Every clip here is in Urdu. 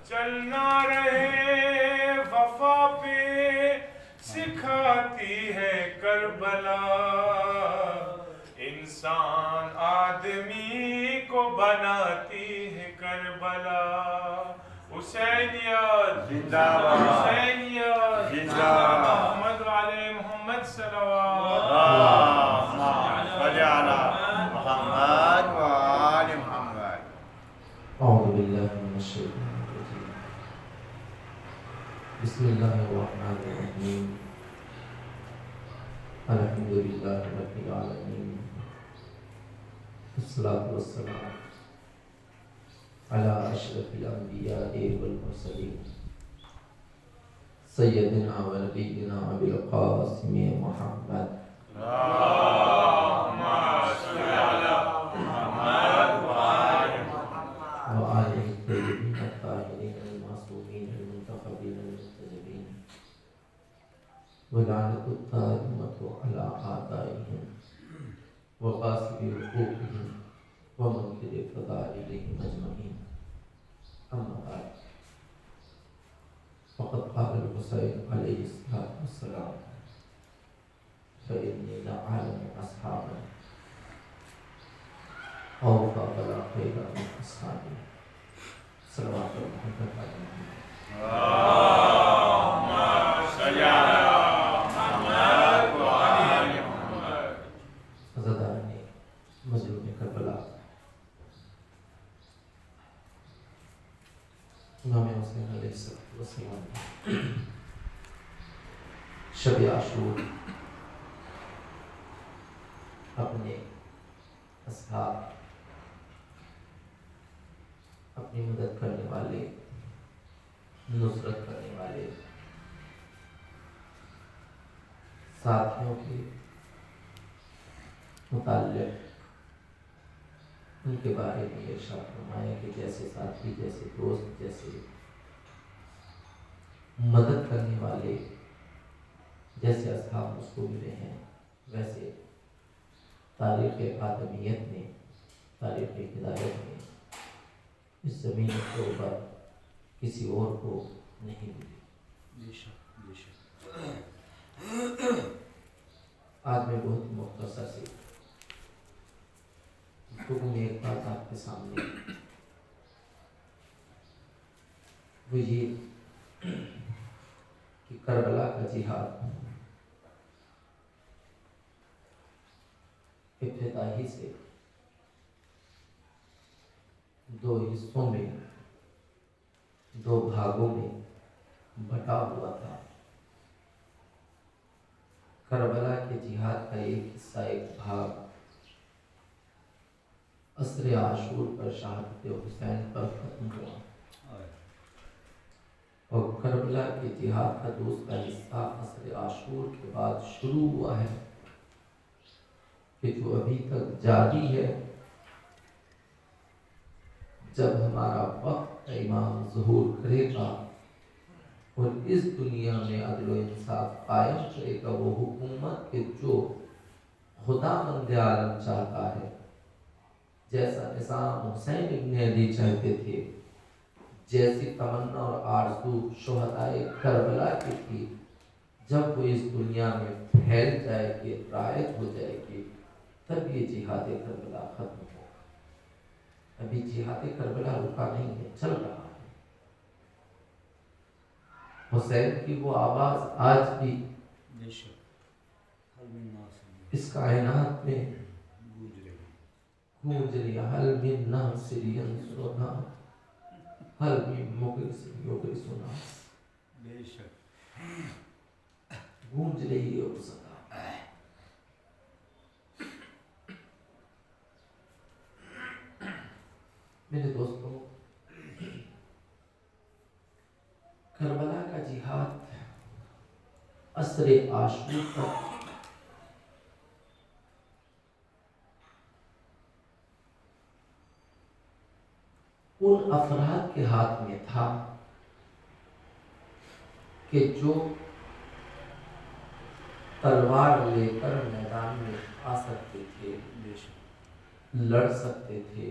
چلنا رہے وفا پہ سکھاتی ہے کربلا، انسان آدمی کو بناتی ہے کربلا۔ حسینیت زندہ باد، حسینیت زندہ باد، محمد وعلی محمد صلوات۔ اللہم صل علی محمد وآل محمد۔ اعوذ باللہ من الشیطان الرجیم، بسم اللہ الرحمن الرحیم، الحمد للہ رب العالمین، والصلاة والسلام علی اشرف الانبیاء والمرسلین، سیدنا و نبینا ابی القاسم محمد اللہم صل علی محمد وعلی محمد وآلہ الطیبین الطاہرین المعصومین المنتخبین المنتجبین، ولعنۃ الدائمۃ علی اعدائہم وغاصب حقوقہم ومنکر فضائلہم اجمعین۔ اما بعد، فقد قال الحسین علیہ السلام فإنی لأعلم أصحابا أوفى ولا خير من أصحابي، صلوات محمد علی محمد۔ اللہم صل علی محمد وعلی محمد۔ عزاداران مظلوم کربلا، امام حسین علیہ السلام شب عاشور اپنے اصحاب، اپنی مدد کرنے والے، نصرت کرنے والے ساتھیوں کے متعلق ان کے بارے میں ارشاد فرمایا کہ جیسے ساتھی، جیسے دوست، جیسے مدد کرنے والے، جیسے اصحاب اس کو ملے ہیں، ویسے تاریخ آدمیت میں، تاریخ ہدایت میں اس زمین کے اوپر کسی اور کو نہیں ملی۔ آج میں بہت مختصر سے گفتگو میں ایک بات آپ کے سامنے، وہ یہ کہ کربلا کا جہاد ابتدائی سے دو حصوں میں، دو بھاگوں میں بٹا ہوا تھا۔ کربلا کے جہاد کا ایک حصہ، ایک بھاگ عصر عاشور پر شہادت حسین پر ختم ہوا، اور کربلا کے جہاد کا دوسرا حصہ عصر عاشور کے بعد شروع ہوا ہے، کہ جو ابھی تک جاری ہے۔ جب ہمارا وقت امام ظہور کرے گا اور اس دنیا میں عدل و انصاف قائم کرے گا، وہ حکومت کے جو خداوند عالم چاہتا ہے، جیسا نظام حسین ابن علی چاہتے تھے، جیسی تمنا اور آرزو شہدائے کربلا کی تھی، جب وہ اس دنیا میں پھیل جائے گی، رائج ہو جائے گی، تب یہ جہاد کربلا ختم ہوگا۔ ابھی جہاد کربلا رکا نہیں ہے، چل رہا ہے۔ حسین کی وہ آواز آج بھی اس کائنات میں گونج رہی ہے، حل من ناصر ینصرنا، حل من مغیث یغیثنا، گونج رہی ہے وہ صدا۔ میرے دوستوں، کربلا کا جہاد عصر عاشور تک ان افراد کے ہاتھ میں تھا کہ جو تلوار لے کر میدان میں آ سکتے تھے، لڑ سکتے تھے،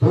2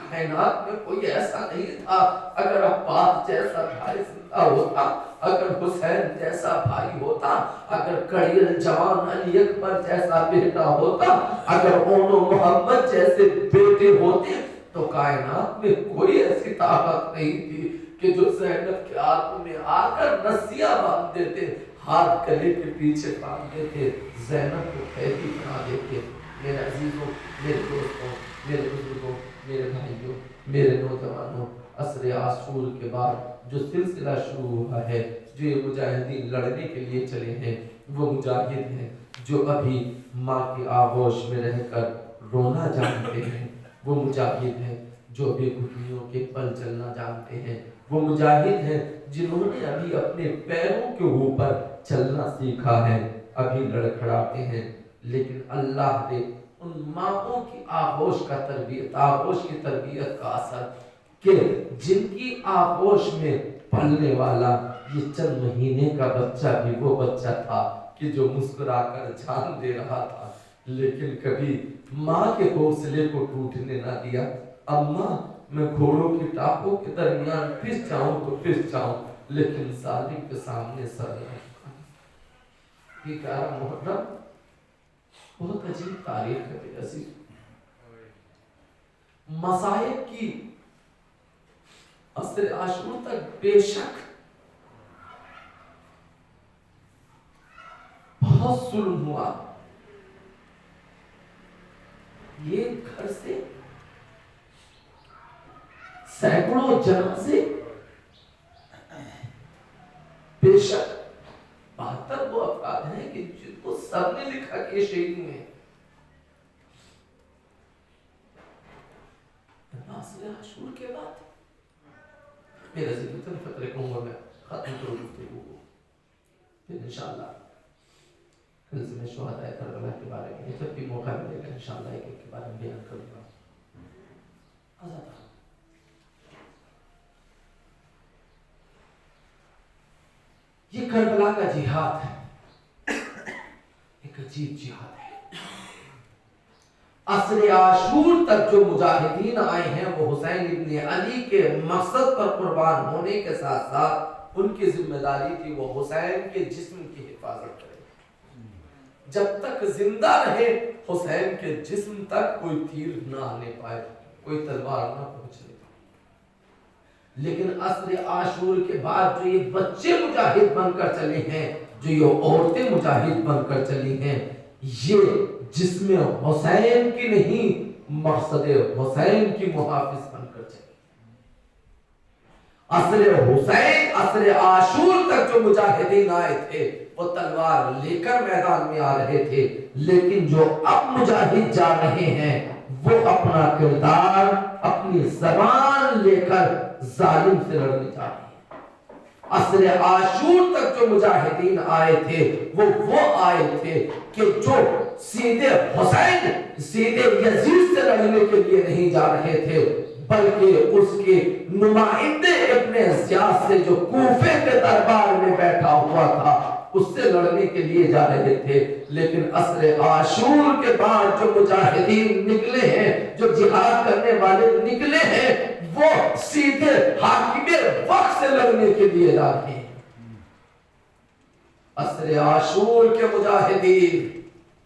کائنات میں کوئی ایسا نہیں تھا، اگر عباس جیسا بھائی زندہ ہوتا، اگر حسین جیسا بھائی ہوتا، اگر کڑی الجوان علی اکبر جیسا بیٹا ہوتا، اگر اونو محمد جیسے بیٹے ہوتے، تو کائنات میں کوئی ایسی طاقت نہیں تھی کہ جو زینب کے ہاتھوں میں آ کر رسیاں باندھ دیتے، ہاتھ گلے کے پیچھے باندھ دیتے، زینب کو قیدی بنا دیتے۔ میرے عزیزوں، میرے دوستوں، میرے بزرگوں، میرے بھائیوں، میرے نوجوانوں، عصر عاشور کے بعد جو سلسلہ شروع ہوا ہے، جو یہ مجاہدین لڑنے کے لیے چلے ہیں، وہ مجاہد ہیں جو ابھی ماں کی آغوش میں رہ کر رونا جانتے ہیں، وہ مجاہد ہیں جو ابھی گھٹنوں کے پل چلنا جانتے ہیں، وہ مجاہد ہیں جنہوں نے ابھی اپنے پیروں کے اوپر چلنا سیکھا ہے، ابھی لڑکھڑاتے ہیں، لیکن اللہ نے ان ماں کی آغوش کی تربیت کا اثر کہ جن کی آغوش میں پلنے والا یہ چند مہینے کا بچہ بھی وہ بچہ تھا کہ جو مسکرا کر جان دے رہا تھا، لیکن کبھی ماں کے حوصلے کو ٹوٹنے نہ دیا۔ اماں، میں گھوڑوں کی ٹاپوں کے درمیان پھس جاؤں تو پھس جاؤں، لیکن ظالم کے سامنے سر نہ جھکاؤں۔ یہ 11 محرم بہت عجیب تاریخ ہے میرے عزیز۔ مصائب کی عصر عاشور تک بے شک بہت ظلم ہوا، یہ گھر سے سینکڑوں جنازے، بے شک 72 وہ افراد ہیں کہ جن کو سب نے لکھا کہ یہ شہید ہوئے ہیں۔ عصر عاشور کے بعد میرے ذکر فطرے کو میں ختم کروں گفتگو کو، پھر انشاءاللہ کل سے میں شہداء کربلا کے بارے میں جب بھی موقع ملے گا انشاءاللہ ایک ایک کے بارے میں بیان کروں گا۔ یہ کربلا کا جہاد ہے، ایک عجیب جہاد ہے۔ عصر عاشور تک جو مجاہدین آئے ہیں وہ حسین ابن علی کے مقصد پر قربان ہونے کے ساتھ ساتھ ان کی ذمہ داری تھی وہ حسین کے جسم کی حفاظت کریں، جب تک زندہ رہے حسین کے جسم تک کوئی تیر نہ آنے پائے، کوئی تلوار نہ پہنچنے پائے۔ لیکن عصر عاشور کے بعد جو یہ بچے مجاہد بن کر چلے ہیں، جو یہ عورتیں مجاہد بن کر چلی ہیں، یہ جسم حسین کی نہیں، مقصد حسین کی محافظ بن کر چلی۔ عصر عاشور تک جو مجاہدین آئے تھے وہ تلوار لے کر میدان میں آ رہے تھے، لیکن جو اب مجاہد جا رہے ہیں وہ اپنا کردار، اپنی زبان لے کر ظالم سے لڑنے جا رہے ہیں۔ عصر عاشور تک جو مجاہدین آئے تھے وہ آئے تھے کہ جو سیدھے حسین، سیدھے یزید سے لڑنے کے لیے نہیں جا رہے تھے، بلکہ اس کے نمائندے ابن زیاد سے جو کوفے کے دربار میں بیٹھا ہوا تھا اس سے لڑنے کے لیے جا رہے تھے۔ لیکن عصر عاشور کے بعد جو مجاہدین نکلے ہیں، جو جہاد کرنے والے نکلے ہیں، وہ سیدھے حاکم وقت سے لڑنے کے لیے جا رہے ہیں۔ عصر عاشور کے مجاہدین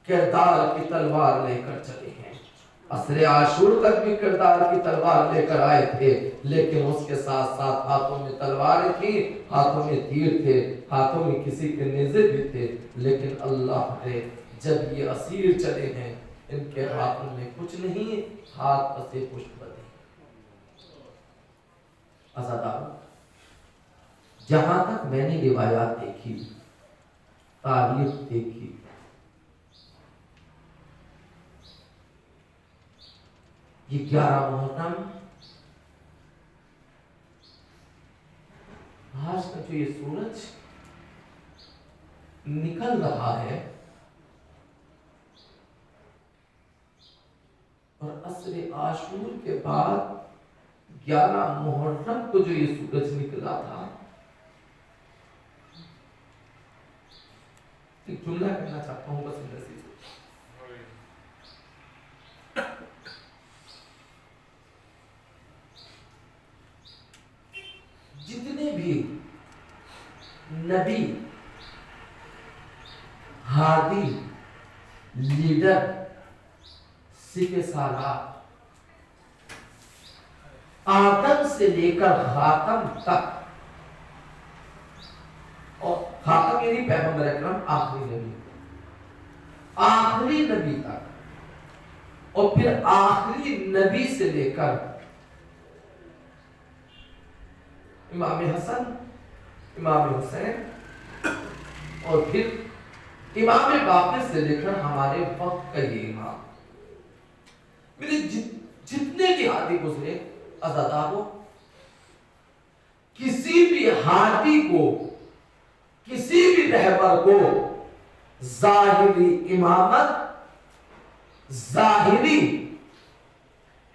کردار کی تلوار لے کر چلے ہیں، عصر عاشور تک بھی کردار کی تلوار لے کر آئے تھے، لیکن اس کے ساتھ ساتھ ہاتھوں میں تلواریں تھیں، ہاتھوں میں تیر تھے، ہاتھوں میں کسی کے نیزے بھی تھے، لیکن اللہ نے جب یہ اسیر چلے ہیں ان کے ہاتھوں میں کچھ نہیں، ہاتھ پسے پشت بدے۔ عزادار، جہاں تک میں نے روایات دیکھی، تاریخ دیکھی، یہ 11 محرم آج کا جو یہ سورج نکل رہا ہے اور عصر عاشور کے بعد 11 محرم کو جو یہ سورج نکلا تھا، ایک جملہ کہنا چاہتا ہوں بس اندر سے، نبی، ہادی، لیڈر، سپہ سالار، آدم سے لے کر خاتم تک، اور خاتم یعنی پیغمبر اکرم آخری نبی، آخری نبی تک، اور پھر آخری نبی سے لے کر امام حسن، امام حسین، اور پھر امام باقر سے لے کر ہمارے وقت کا یہ امام، میرے جتنے بھی ہادی گزرے عزاداروں، کسی بھی ہادی کو، کسی بھی رہبر کو ظاہری امامت، ظاہری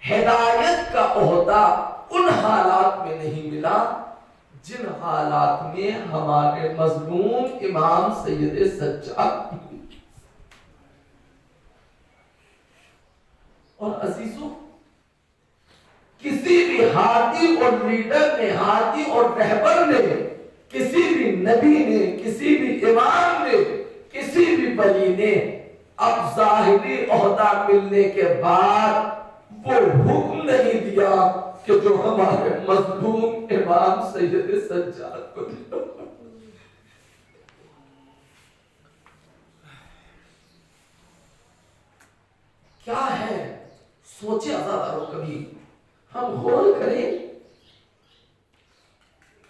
ہدایت کا عہدہ ان حالات میں نہیں ملا جن حالات میں ہمارے مظلوم امام سید سجاد، اور عزیزوں کسی بھی ہادی اور لیڈر نے، ہادی اور رہبر نے، کسی بھی نبی نے، کسی بھی امام نے، کسی بھی ولی نے اب ظاہری عہدہ ملنے کے بعد وہ حکم نہیں دیا کہ جو ہمارے مظلوم امام سید سجاد کو دیا۔ کیا ہے؟ سوچے عزاداروں کبھی، ہم غور کریں،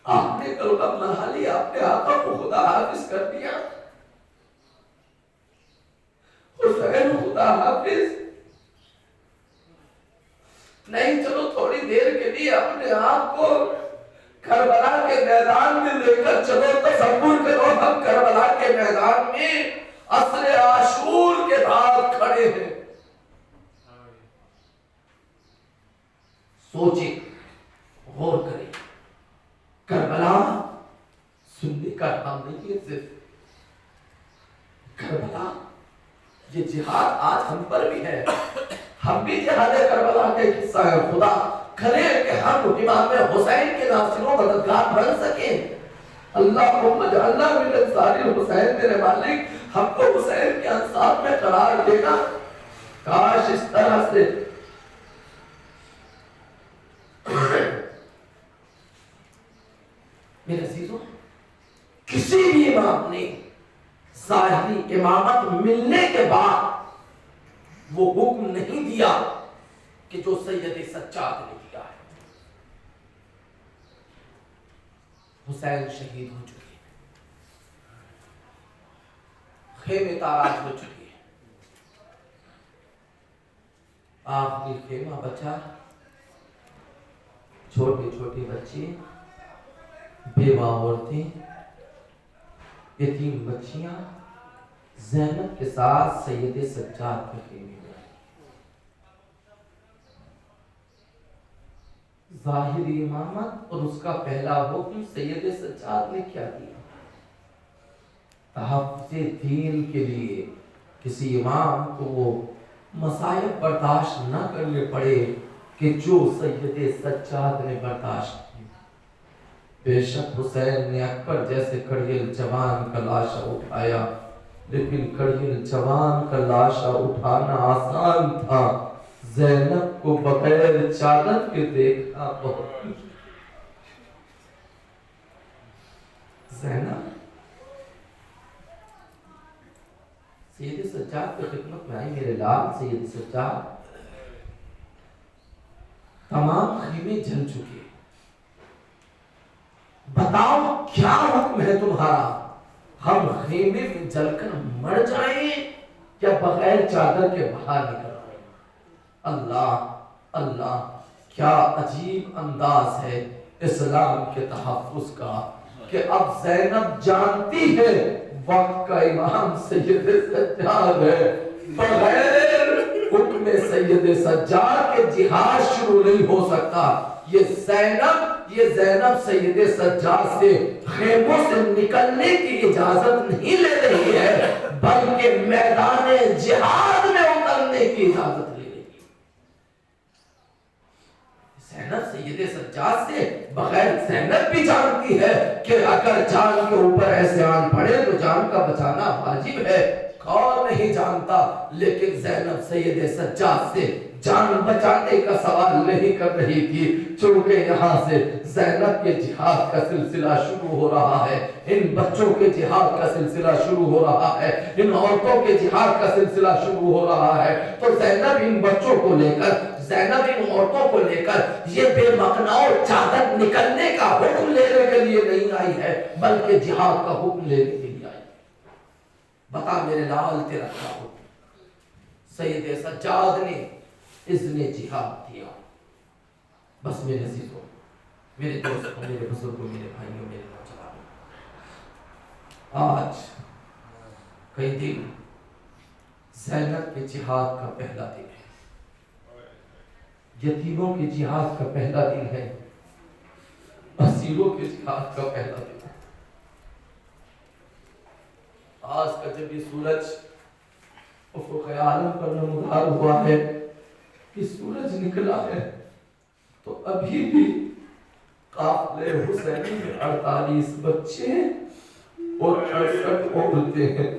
آپ نے کلمہ بنا لیا، آپ نے آقا کو خدا حافظ کر دیا، حسین خدا حافظ نہیں، چلو تھوڑی دیر کے لیے اپنے آپ کو کربلا کے میدان میں لے کر چلو، تصور کرو ہم کربلا کے میدان میں عصر عاشور کے رات کھڑے ہیں، سوچیں، غور کریں، کربلا سننے کا نام نہیں ہے، صرف کربلا یہ جہاد آج ہم پر بھی ہے، ہم بھی جہاد کربلا کے قصہ ہے، خدا کرے کہ ہم امام حسین کے ناصروں مددگار بن سکیں، اللہم اجعلنا من انصار الحسین، میرے مالک ہم کو حسین کے انصار میں قرار دینا، کاش اس طرح سے میرے عزیزوں کسی بھی امام نے ظاہری امامت ملنے کے بعد وہ حکم نہیں دیا کہ جو سید سجاد نے دیا ہے۔ حسین شہید ہو چکے ہیں، خیمے تاراج ہو چکے ہیں، آخری خیمہ بچا، چھوٹے چھوٹے بچے، بیوہ عورتیں، یتیم بچیاں زینب کے ساتھ سید سجاد کے خیمے میں، ظاہری امامت اور اس کا پہلا حکم سید سجاد نے کیا دیا؟ تحفظ دین کے لیے کسی امام کو وہ مصائب برداشت نہ کرنے پڑے کہ جو سید سجاد نے برداشت کی۔ بے شک حسین نے اکبر جیسے کڑیل جوان کا لاشا اٹھایا، لیکن کڑیل جوان کا لاشا اٹھانا آسان تھا، زینب کو بغیر چادر کے دیکھنا بہت مشکل۔ زینب سید سجاد کی خدمت میں آئی، میرے لال سید سجاد، تمام خیمے جل چکے، بتاؤ کیا حکم ہے تمہارا، ہم خیمے میں جل کر مر جائیں یا بغیر چادر کے باہر نکل آئیں؟ اللہ اللہ، کیا عجیب انداز ہے اسلام کے تحفظ کا کہ اب زینب جانتی ہے وقت کا امام سید سجاد ہے، بغیر حکم سید سجاد کے جہاد شروع نہیں ہو سکتا۔ یہ زینب سید سجاد سے خیموں سے نکلنے کی اجازت نہیں لے رہی ہے، بلکہ میدان جہاد میں اترنے کی اجازت لے رہی ہے۔ زینب سید سجاد سے بغیر، زینب بھی جانتی ہے کہ اگر جان کے اوپر تھا، لیکن زینب سید سجاد سے جان بچانے کا سوال نہیں کر رہی تھی، چونکہ یہاں سے زینب کے جہاد کا سلسلہ شروع ہو رہا ہے، ان بچوں کے جہاد کا سلسلہ شروع ہو رہا ہے، ان عورتوں کے جہاد کا سلسلہ شروع ہو رہا ہے۔ تو زینب ان بچوں کو لے کر، زینب ان عورتوں کو لے کر یہ بے مقناؤ چادر نکلنے کا حکم لینے کے لیے نہیں آئی ہے، بلکہ جہاد کا حکم لینے کے لیے آئی۔ بتا میرے لال تیرا کیا حکم؟ سید سجاد نے اذن جہاد دیا۔ بس میرے عزیزوں، میرے دوستوں، میرے بزرگوں، میرے بھائیوں، میرے نوجوانوں، آج کئی دن زینب کے جہاد کا پہلا دن ہے، یتیموں کے جہاد کا پہلا دن ہے، اسیروں کے جہاد کا پہلا دن ہے۔ آج کا جب یہ سورج افق عالم پر نمودار ہوا ہے کہ سورج نکلا ہے، تو ابھی بھی قافلے حسینی میں 48 بچے اور 68 عورتیں ہیں۔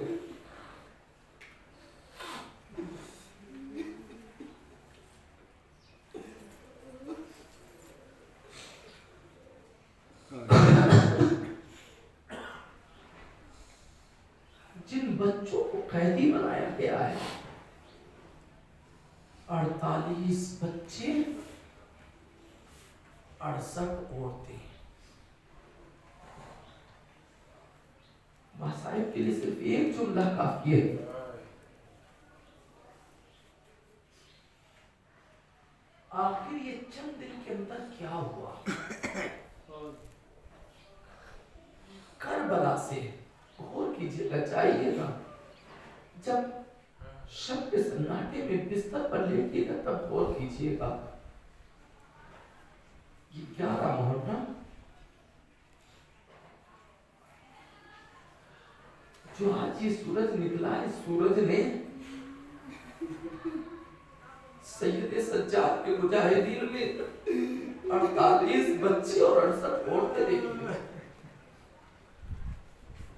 جن بچوں کو قیدی بنایا گیا ہے، 48 بچے، 68 عورتیں۔ مصائب کے لیے صرف ایک جملہ کافی ہے، آخر یہ چند دن کے اندر کیا ہوا؟ کربلا سے غور کیجیے گا، چاہیے گا، جب شب کے سناٹے میں بستر پر لیٹیے گا تب غور کیجیے گا۔ یہ 11 محرم جو آج یہ سورج نکلا ہے، سورج نے سید سجاد کے مجاہدین میں 48 بچے اور 68 عورتیں دیکھی ہیں۔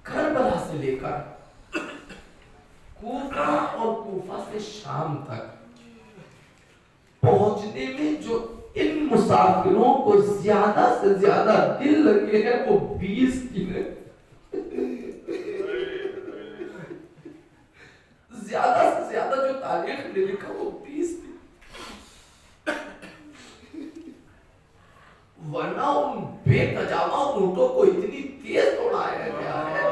کربلا سے لے کر کوفہ اور کوفہ سے شام تک پہنچنے میں جو ان مسافروں کو زیادہ سے زیادہ دل لگے ہیں وہ 20 دن ہیں۔ زیادہ سے زیادہ جو تاریخ نے لکھا وہ 20 دن، ورنہ ان بے تجاوز اونٹوں کو اتنی تیز دوڑایا گیا ہے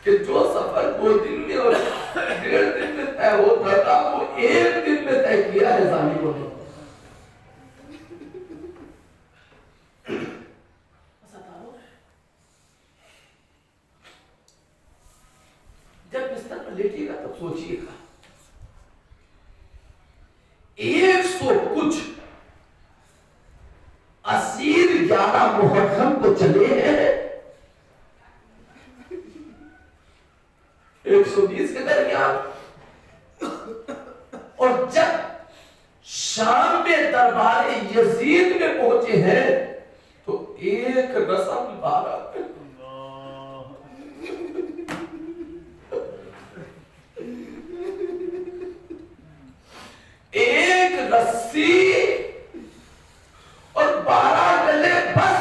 کہ جو سفر 2 دن میں اور 1.5 دن میں طے ہوتا تھا وہ 1 دن میں طے کیا ہے ظالموں نے۔ جب بستر پر لیٹیے گا تب سوچیے گا، 100 کچھ اسیر 11 محرم کو چلے ہیں، 120 کے درمیان، اور جب شام میں دربار یزید میں پہنچے ہیں تو ایک رسم 12 میں، ایک رسی اور 12 گلے، بس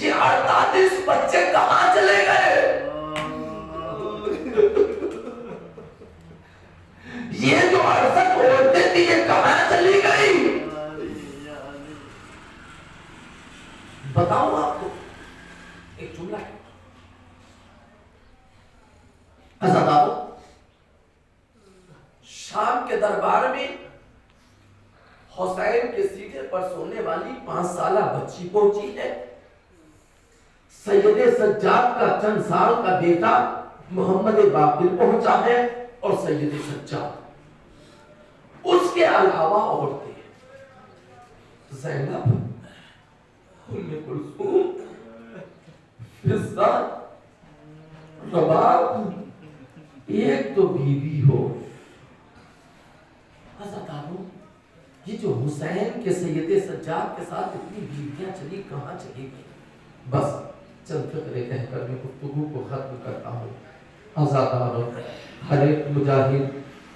یہ 48 بچے کہاں چلے گئے؟ یہ جو 68 عورتیں تھی یہ کہاں چلی گئی؟ بتاؤں آپ کو ایک جملہ ہے، عزادارو، شام کے دربار میں حسین کے سینے پر سونے والی 5 سالہ بچی پہنچی ہے، سید سجاد کا چند سال کا بیٹا محمد باقر پہنچا ہے، اور سید سجاد، اس کے علاوہ عورتیں، زینب، ام کلثوم، فضہ، رباب، ایک تو بیوی ہو۔ عزادارو، یہ جو حسین کے سید سجاد کے ساتھ اتنی بیویاں چلی، کہاں چلی گئی؟ بس چند فقرے کہہ کر میں گفتگو کو ختم کرتا ہوں. آزاداروں، ہر ایک مجاہد،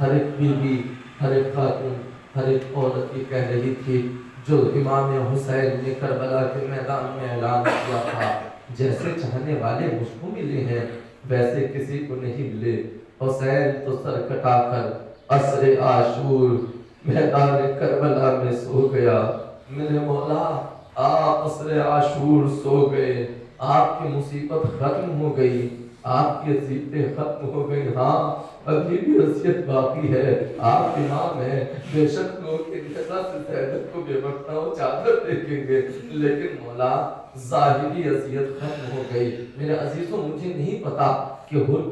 ہر ایک بیوی، ہر ایک خاتون، ہر ایک عورت یہ کہہ رہی تھی جو امام حسین نے کربلا کے میدان میں اعلان کیا تھا، جیسے چاہنے والے مجھ کو ملے ہیں ویسے کسی کو نہیں ملے. حسین تو سر کٹا کر عصر عاشور میدان کربلا میں سو گیا. میرے مولا آپ عصر عاشور سو گئے، آپ کی مصیبت ختم ہو گئی، آپ کی اذیتیں ختم ہو گئی. ہاں ابھی بھی اذیت باقی ہے، آپ امام ہیں، بے شک لوگ انتظار سے زینب کو بے وقتہ چادر دیکھیں گے، لیکن مولا ظاہری اذیت ختم ہو گئی. میرے عزیزوں مجھے نہیں پتا کہ حر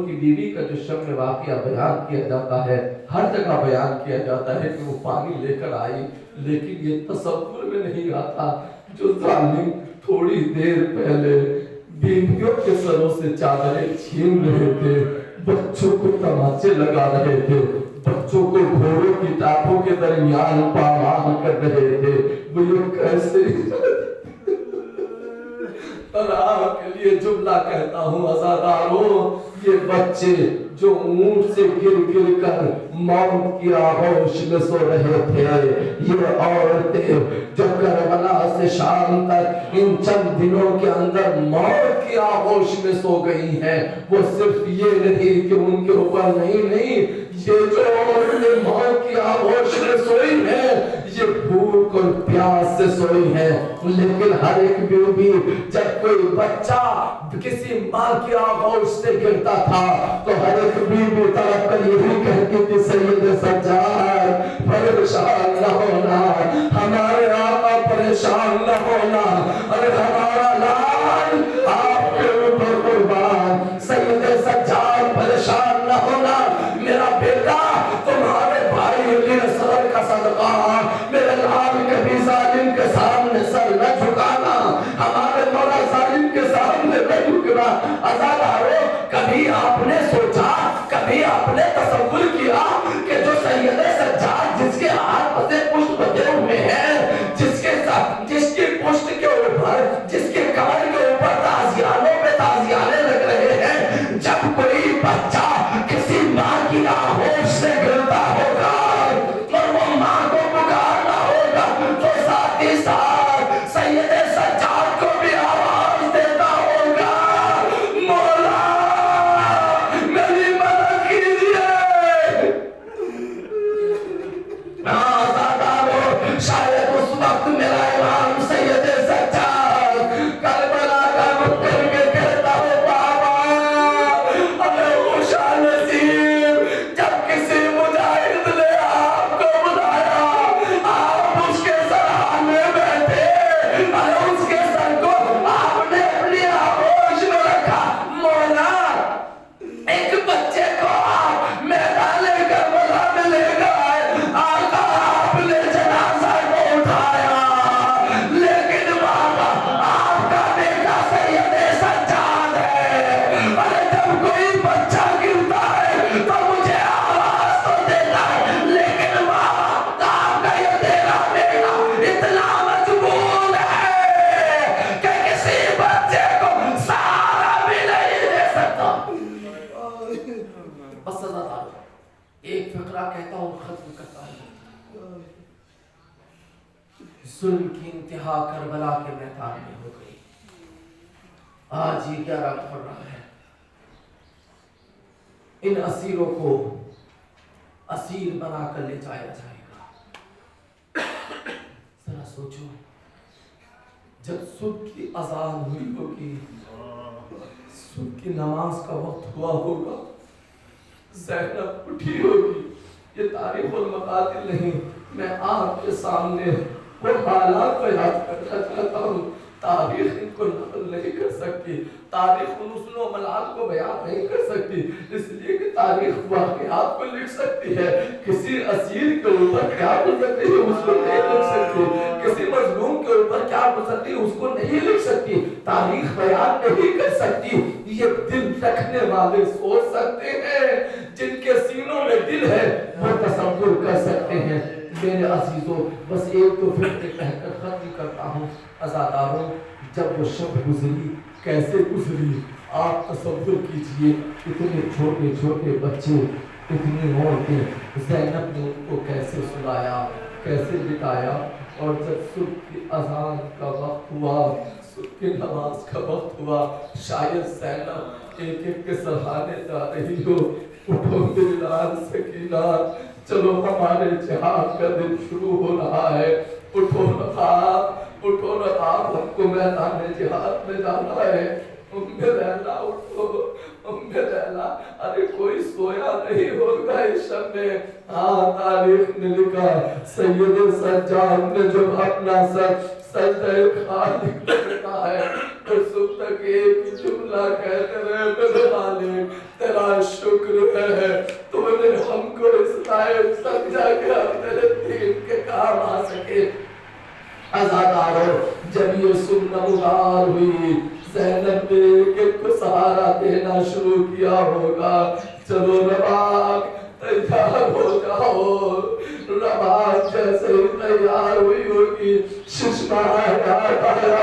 کی بیوی کا جو شب واقعہ بیان کیا جاتا ہے ہر جگہ بیان کیا جاتا ہے کہ وہ پانی لے کر آئی، لیکن یہ تصور میں نہیں آتا جو ظالم تھوڑی دیر پہلے بیویوں کے سروں سے چادریں چھین رہے تھے، بچوں کو تماچے لگا رہے تھے، بچوں کو گھوڑوں کی ٹاپوں کے درمیان پامال کر رہے تھے، وہ یہ کیسے اور آپ کے لیے جملہ کہتا ہوں عزاداروں، یہ بچے جو اونٹ سے گر گر کر موت کی آغوش میں سو رہے تھے، یہ عورتیں جو کربلا سے شام تک ان چند دنوں کے اندر موت کی آغوش میں سو گئی ہیں، وہ صرف یہ نہیں کہ ان کے اوپر نہیں یہ جو عورتیں موت کی آغوش میں سوئی ہیں یہ بھوک اور پیاس سے سوئی ہیں. لیکن ہر ایک بیوی جب کوئی بچہ کسی ماں کی آغوش سے گرتا تھا تو ہر ایک بیوی طرف کر یہی کہتی تھی سید سجاد پریشان نہ ہونا، ہمارے آقا پریشان نہ ہونا، ارے ہمارا لال آپ کے اوپر قربان. سید سجاد پریشان نہ ہونا، میرا بیٹا تمہارے بھائی علی اصغر کا صدقہ، میرے لال کبھی ظالم کے سامنے سر نہ جھکانا، ہمارے مولا ظالم کے سامنے نہ جھکنا. عزاداروں کبھی آپ نے سوچا، کبھی آپ نے تصور کیا کہ جو سید سجاد جس کے ہاتھ سے پشت بندھے ہوئے ہیں، جس کی پشت کے اوپر، جس کے کمر کے اوپر تازیانوں پہ تازیانے لگ رہے ہیں، جب کوئی بچہ کسی ماں کی آغوش سے گرتا ہوگا اور وہ ماں کو پکارنا ہوگا تو ساتھ ہی ساتھ سید سجاد کو بھی آواز دیتا ہوگا مولا میری مدد کیجیے. شاید اس وقت میرا امام سید سجاد کربلا کا رخ کر کے کہتا ہو بابا ہمیں خوشا نصیب جب کسی مجاہد نے آپ کو بلایا آپ اس کے سرانے بیٹھے اور اس کے سر کو آپ نے اپنی آغوش میں رکھا. مولا ایک بچے کو آپ میدان کربلا میں لے گئے، آقا آپ نے جنازہ کو اٹھایا، لیکن بابا آپ کا بیٹا سید سجاد ہے، اور جب کوئی بچہ گرتا ہے تو مجھے آواز تو دیتا ہے، لیکن بابا آپ کا یہ تیرا بیٹا اتنا مجبور ہے کہ کسی بچے کو سہارا بھی نہیں دے سکتا. بس عزاداروں ایک فقرہ کہتا ہوں ختم کرتا ہوں. ظلم کی انتہا کربلا کے میدان میں ہو گئی. آج ہی 11 محرم ہے. ان اسیروں کو اسیر بنا کر لے جایا جائے گا. ذرا سوچو جب صبح کی اذان ہوئی ہوگی، صبح کی نماز کا وقت ہوا ہوگا، زینب اٹھی ہوگی. یہ تاریخ المقاتل نہیں، میں آپ کے سامنے وہ حالات کو یاد کرنا چاہتا ہوں. تاریخ ان کو نقل نہیں کر سکتی، تاریخ ان حسن و ملال کو بیان نہیں کر سکتی، اس لیے کہ تاریخ واقعات کو لکھ سکتی ہے. کسی اسیر کے اوپر کیا گزرتی ہے اس کو نہیں لکھ سکتی، کسی مظلوم کے اوپر کیا گزرتی ہے اس کو نہیں لکھ سکتی، تاریخ بیان نہیں کر سکتی. یہ دل رکھنے والے سوچ سکتے ہیں، جن کے سینوں میں دل ہے وہ تصور کر سکتے ہیں. میرے عزیزوں بس ایک تو پھر کہہ کر ختم کرتا ہوں، عزاداروں جب وہ شب گزری کیسے گزری آپ تصور کیجئے، اتنے چھوٹے چھوٹے بچے، اتنی عورتیں، زینب نے ان کو کیسے سلایا، کیسے بٹایا، اور جب صبح کی اذان کا وقت ہوا، صبح کی نماز کا وقت ہوا، شاید زینب ایک ایک کے سرحانے جا رہی ہو، اٹھو بلال سکینہ چلو ہمارے جہاد کا دن شروع ہو رہا ہے، اٹھو رقاب، اٹھو رقاب، ہم کو میدان جہاد میں جانا ہے، ام لیلا اٹھو، ام لیلا، ارے کوئی سویا نہیں ہوگا اس شب میں، ہاں تاریخ نے لکھا سید سجاد نے جب اپنا سجدہ خالق کرتا ہے تو صبح تک ایک ہی جملہ کہتے رہے میرے مالک تیرا شکر ہے تو نے ہم کو اس لائق سمجھا کہ ہم تیرے دین کے کام آ سکے۔ عزاداروں جب یہ سننا مدار ہوئی زینب نے ایک کو سہارا دینا شروع کیا ہوگا، چلو رباق تیار ہو جاؤ، رباق جیسے ہی تیار ہوئی ہوگی ششما آیا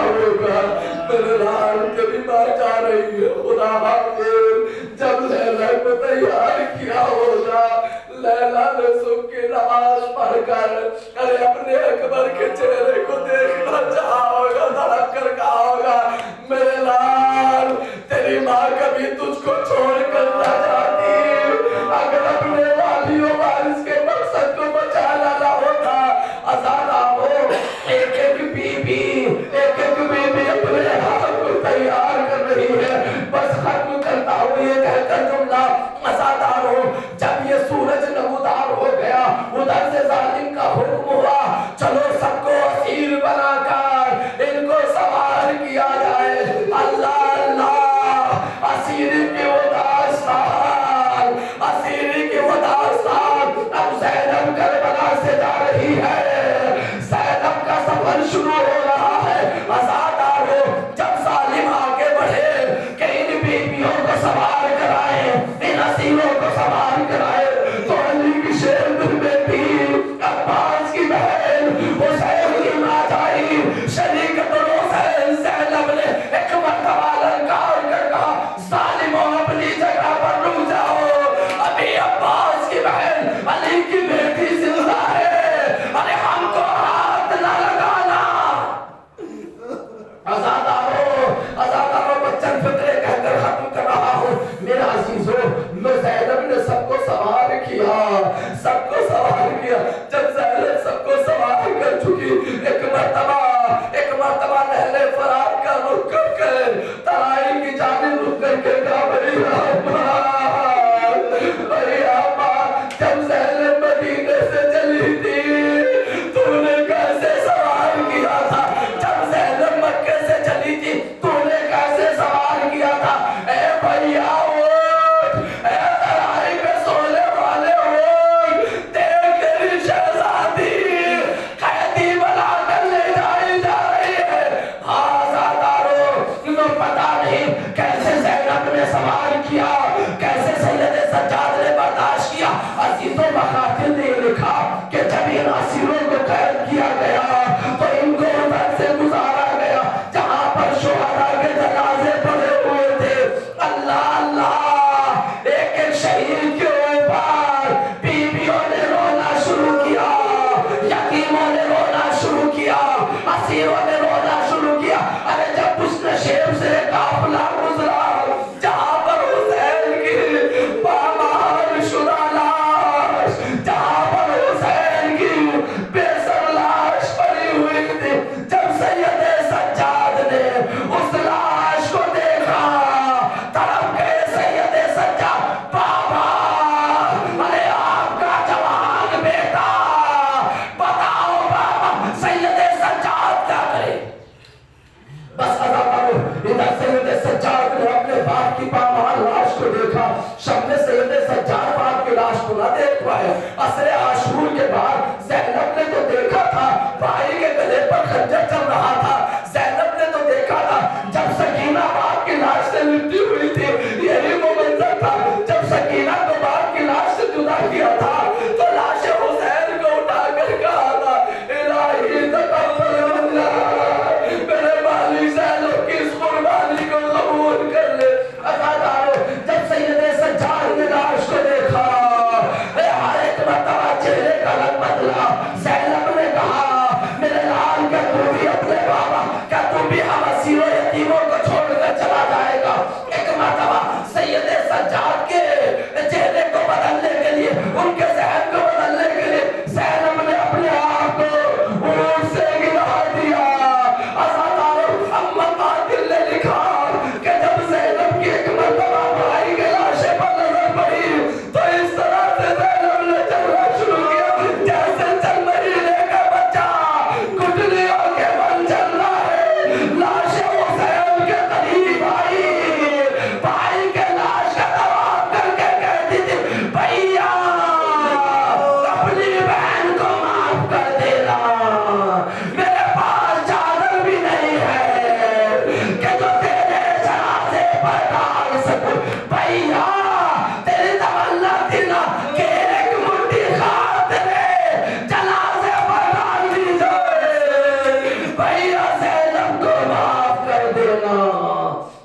ہوگا، میرے لال کبھی ماں جا رہی ہے، خدا حافظ، جب لیلا کو تیار کیا ہوگا لیلا نے صبح کی نماز پڑھ کر ارے اپنے اکبر کے چہرے کو دیکھنا چاہا ہوگا، دھڑک کر کہا ہوگا میرے لال تیری ماں کبھی تجھ کو چھوڑ کر نہ جاتی، اگر اپنے والیوں وارث کے مقصد کو بچانا نہ ہوتا۔ آزادہ ہو ایک ایک بی بی اپنے ہاتھ کو تیار کر رہی ہے، بس ختم کرتا ہوں یہ کہہ کر جملہ آزادہ ہو جب یہ سورج نمودار ہو گیا ادھر سے ظالم کا حکم ہوا چلو سب کو اسیر بنا کر ان کو سوار کیا جائے، اللہ اللہ اسیری کی وہ داستان، اسیری کی وہ داستان اب زینب کربلا سے جا رہی ہے، زینب کا سفر شروع ہو رہا ہے۔ آزادہ ہو جب ظالم آگے بڑھے کہ ان بیویوں کو سوار کرائے، ان اسیروں کو سوار کرائے تو علی کی شیر میں بھی عباس کی بہن حسین کی ماں جائی شریکت الحسین زینب نے ایک مرتبہ للکار کر کہا ظالموں اپنی جگہ پر رک جاؤ، ابھی عباس کی بہن علی کی بیٹی زندہ ہے، ارے ہم کو ہاتھ نہ لگانا۔ آزادہ ہو بچن فطرے کہہ کر ختم کر رہا ہوں میرے عزیزوں، زینب نے سب کو سوار کیا، سب کو سوار کیا، جب زینب سب کو سوار کر چکی ایک مرتبہ نہلے فرات کا رخ کر کے ترائی کی جانب رخ کر کے کہا بھئی آبا جب زینب مدینے سے چلی تھی تو نے کیسے سوار کیا تھا، جب زینب مکے سے چلی تھی تو نے کیسے سوار کیا تھا، اے بھیا اے ترائی پہ سونے والے دیکھ تیری شہزادی قیدی بنا کر لے جائی جا رہی ہے۔ آزاداروں تو پتا نہیں کیسے زینب نے سوار کیا، کیسے سید سجاد نے برداشت کیا۔ عزیزوں مقاتل نے لکھا کہ جب ان اسیروں کو قید کیا گیا تو ان کو ادھر سے گزارا گیا جہاں پر شہداء کے جنازے پڑے ہوئے تھے، اللہ اللہ ایک ایک شہید کے اوپر بیویوں نے رونا شروع کیا، یتیموں نے رونا شروع کیا، اسیروں نے رونا شروع کیا۔ ارے جب اس نشیب سے قافلہ گزرا جہاں پر حسین کی پامال شدہ لاش، جہاں پر حسین کی بے سر لاش پڑی ہوئی تھی، جب سید سجاد نے اس لاش کو دیکھا تڑپ گئے سید سجاد، بابا ارے آپ کا جوان بیٹا بتاؤ بابا سید سجاد کیا کرے۔ بس ادھر سید سجاد نے اپنے باپ کی پامال لاش کو دیکھا، شب نے سید سجاد باپ کی لاش کو نہ دیکھ پائے۔ عصر عاشور کے بعد زینب نے تو دیکھا تھا بھائی کے گلے پر خنجر چل رہا تھا، زینب نے تو دیکھا تھا جب سکینہ باپ کی لاش سے لپٹی ہوئی تھی، یہی وہ منظر تھا جب سکینہ کو باپ کی لاش سے جدا کیا تھا تو لاش حسین کو اٹھا کر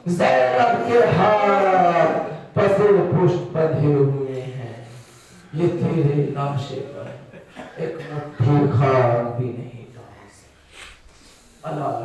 زینب کے ہاتھ پسے پشت بندھے ہوئے ہیں، یہ تیرے لاشے پر ایک مٹھی خاک بھی نہیں ڈال سکتے۔ اللہ